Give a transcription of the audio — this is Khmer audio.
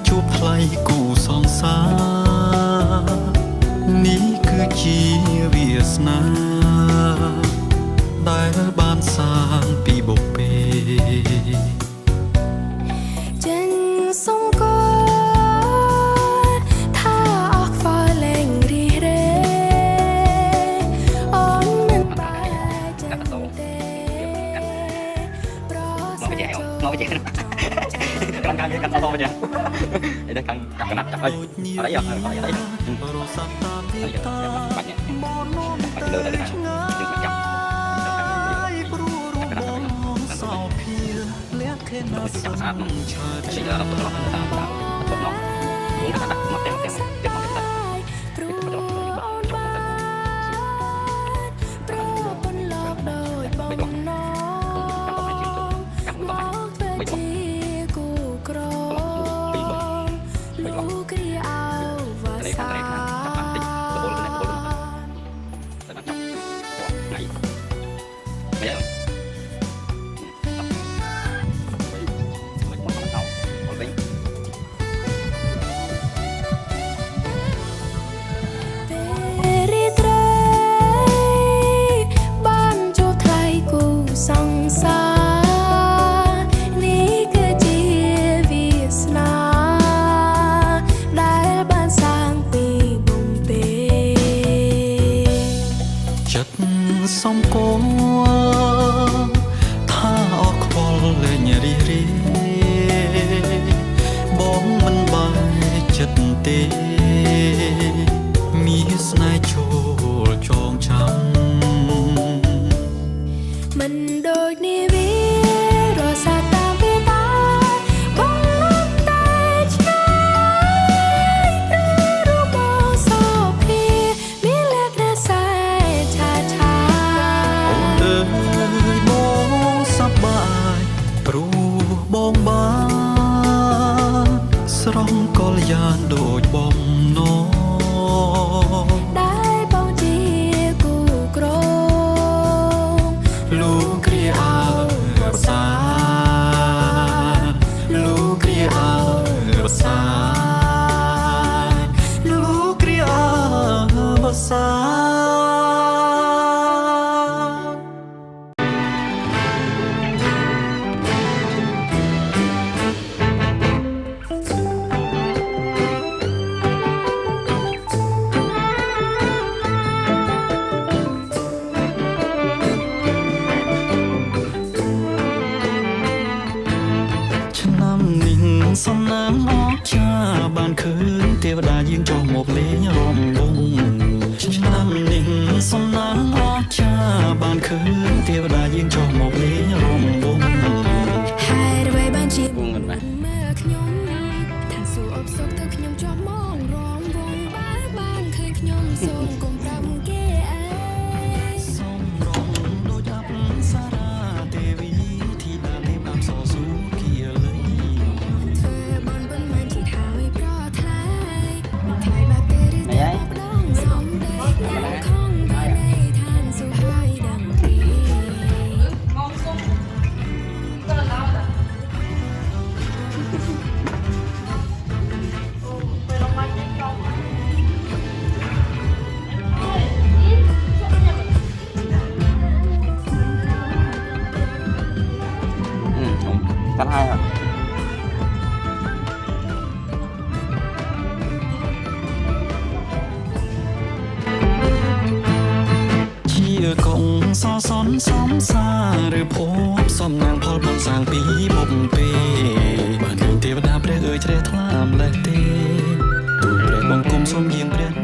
ជួបថ្លៃគូសងសានេះគឺជាវាសនាដែលបានសាងពីបុព្វេចិនសង្គមថាអស់ខ្វល់លែងរីរេអូនមិនបែរចិនទេប្រសិទ្ធចូលមកចេះកាន់កាន់កាន់ទៅមកចេះអីដែរកាន់ចាប់កណាត់ចាប់អីអីអីបាច់នេះបាច់លើទៅណាយើងចាប់ចាប់កណាត់សោភាលះខេនស្អាតស្អាតនោះឆ្លងដល់ទៅតាមទៅមកនេះដាក់មកទាំងទៀតមកទៀតព្រោះអូនបានព្រោះបនលោកដោយបំណងមកធ្វើជាគូក្រលោកគ្រាអវសាសំគមថាអស់ខ្វល់លែងរីរេបងមិនបែកចិត្តទេមានស្នេហ៍ចូលចងចាំមិនដូចនេះវារសាតាមវាតាបងលោកតែឆ្ងាយព្រោះបងសោភាមានលក្ខណៈសែឆាឆាអូនអើយបងសប្បាយព្រោះបងបានស្រងកលយានដូចបំណងដែលបងជាគូក្រងលោកគ្រាអើសាលោកគ្រាអើសាលោកគ្រាអើសាសំណាងអស្ចារ្យបានឃើញទេវតាយើងចុះមកលេងរំវងឆ្នាំនេះសំណាងអស្ចារ្យបានឃើញទេវតាយើងចុះមកលេងរំវងហេតុអ្វីបានជាមើលខ្ញុំថាសួរអបសុខទៅខ្ញុំជាប់មករំវងបើបានឃើញខ្ញុំសូមកុំប្រាំគេអើយសូមរំដូចអប្សរាទេវីធីតាលេបតាមសស៊ូគៀលីកាន់ហើយជាកងសសនសំសាឬភពសំណាងផលបានសាងពីបុព្វពេបានឃើញទេវតាព្រះអើយជ្រះថ្លាម្លេះទេទូព្រះបង្គំសូមយាងព្រះ